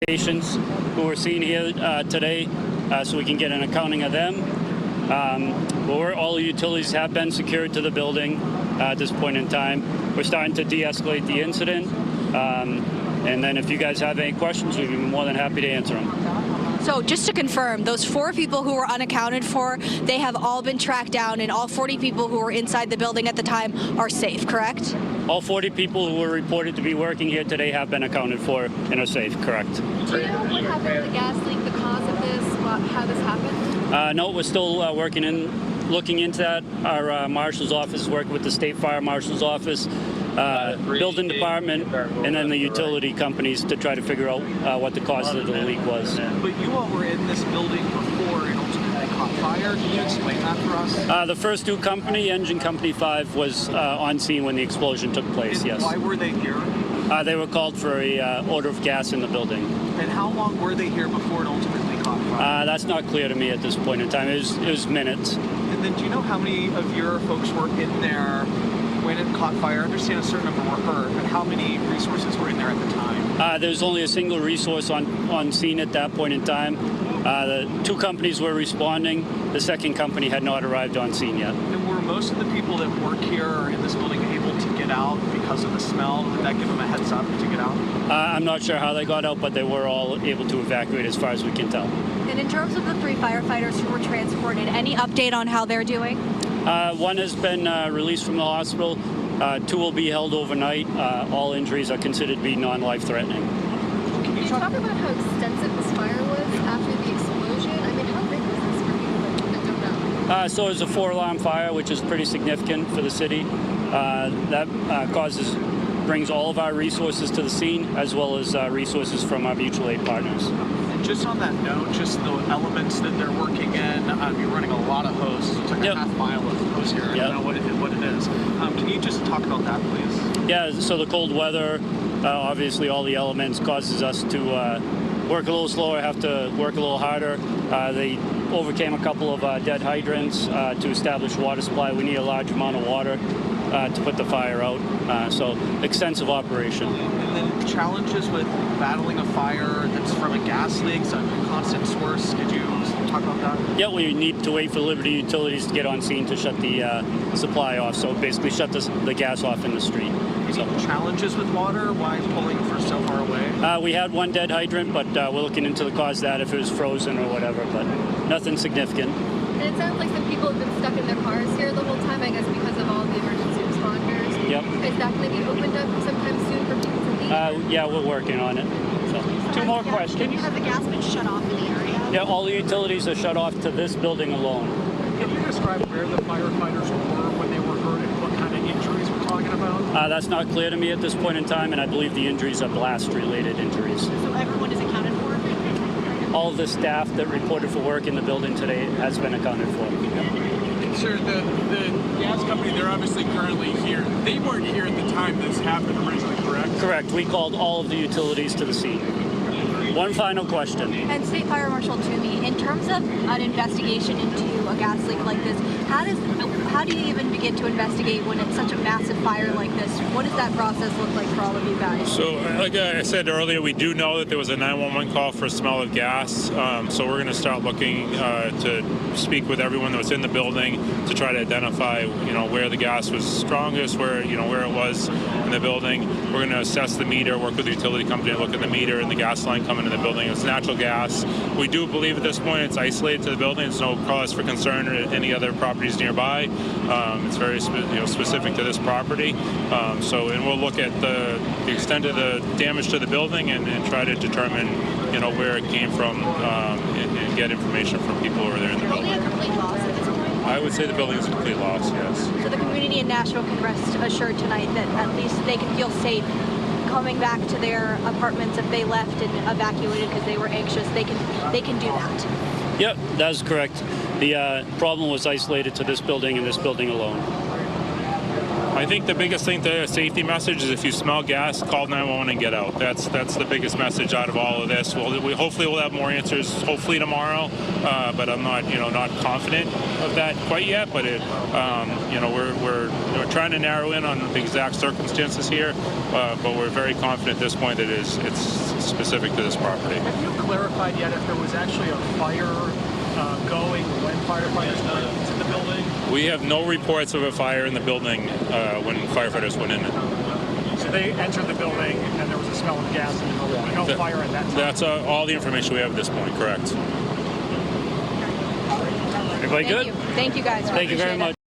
patients who were seen here today, so we can get an accounting of them. All the utilities have been secured to the building at this point in time. We're starting to de-escalate the incident, and then if you guys have any questions, we'd be more than happy to answer them. So just to confirm, those 4 people who were unaccounted for, they have all been tracked down, and all 40 people who were inside the building at the time are safe, correct? All 40 people who were reported to be working here today have been accounted for and are safe, correct. Do you know what happened with the gas leak, the cause of this, how this happened? No, we're still looking into that. Our marshal's office is working with the state fire marshal's office, building department, and then the utility companies to try to figure out what the cause of the leak was. But you all were in this building before and ultimately caught fire. Can you explain that for us? The first new company, Engine Company 5, was on scene when the explosion took place, yes. Why were they here? They were called for a odor of gas in the building. And how long were they here before it ultimately caught fire? That's not clear to me at this point in time. It was minutes. And then do you know how many of your folks were in there when it caught fire? I understand a certain number were hurt, but how many resources were in there at the time? There was only a single resource on scene at that point in time. The 2 companies were responding. The second company had not arrived on scene yet. And were most of the people that work here or in this building able to get out because of the smell? Would that give them a heads up to get out? I'm not sure how they got out, but they were all able to evacuate as far as we can tell. And in terms of the 3 firefighters who were transported, any update on how they're doing? 1 has been released from the hospital. 2 will be held overnight. All injuries are considered to be non-life-threatening. Can you talk about how extensive this fire was after the explosion? I mean, how big was this for people that don't know? So it was a 4-alarm fire, which is pretty significant for the city. That brings all of our resources to the scene, as well as resources from our mutual aid partners. And just on that note, just the elements that they're working in, you're running a lot of hose. It's like a half mile of hose here. Yep. I don't know what it is. Can you just talk about that, please? Yeah, so the cold weather, obviously all the elements causes us to work a little slower, have to work a little harder. They overcame a couple of dead hydrants to establish water supply. We need a large amount of water to put the fire out. So extensive operation. And then challenges with battling a fire that's from a gas leak, so a constant source. Could you talk about that? Yeah, we need to wait for Liberty Utilities to get on scene to shut the supply off. So basically shut the gas off in the street. So challenges with water? Why pulling for so far away? We had 1 dead hydrant, but we're looking into the cause of that, if it was frozen or whatever, but nothing significant. And it sounds like some people have been stuck in their cars here the whole time, I guess, because of all the emergency responders. Yep. Is that going to be opened up sometime soon for people to leave? Yeah, we're working on it. So, 2 more questions. Have the gas been shut off in the area? Yeah, all the utilities are shut off to this building alone. Can you describe where the firefighters were when they were hurt and what kind of injuries we're talking about? That's not clear to me at this point in time, and I believe the injuries are blast-related injuries. So everyone is accounted for? All of the staff that reported for work in the building today has been accounted for. Sir, the gas company, they're obviously currently here. They weren't here at the time this happened originally, correct? Correct. We called all of the utilities to the scene. 1 final question. And State Fire Marshal Toomey, in terms of an investigation into a gas leak like this, how do you even begin to investigate when it's such a massive fire like this? What does that process look like for all of you guys? So, like I said earlier, we do know that there was a 911 call for smell of gas. So we're going to start looking to speak with everyone that was in the building to try to identify, where the gas was strongest, where it was in the building. We're going to assess the meter, work with the utility company to look at the meter and the gas line coming into the building. It's natural gas. We do believe at this point it's isolated to the building. It's no cause for concern or any other properties nearby. It's very specific to this property. And we'll look at the extent of the damage to the building and try to determine, where it came from and get information from people who are there in the building. Is it a complete loss at this point? I would say the building is a complete loss, yes. So the community in Nashville can rest assured tonight that at least they can feel safe coming back to their apartments if they left and evacuated because they were anxious. They can do that. Yep, that's correct. The problem was isolated to this building and this building alone. I think the biggest thing, the safety message, is if you smell gas, call 911 and get out. That's the biggest message out of all of this. Hopefully we'll have more answers. Hopefully tomorrow, but I'm not not confident of that quite yet. But we're trying to narrow in on the exact circumstances here. But we're very confident at this point that it's specific to this property. Have you clarified yet if there was actually a fire going when firefighters went into the building? We have no reports of a fire in the building when firefighters went in it. So they entered the building and there was a smell of gas in the building. No fire at that time. That's all the information we have at this point, correct. Everybody good? Thank you guys. Thank you very Appreciate it. much.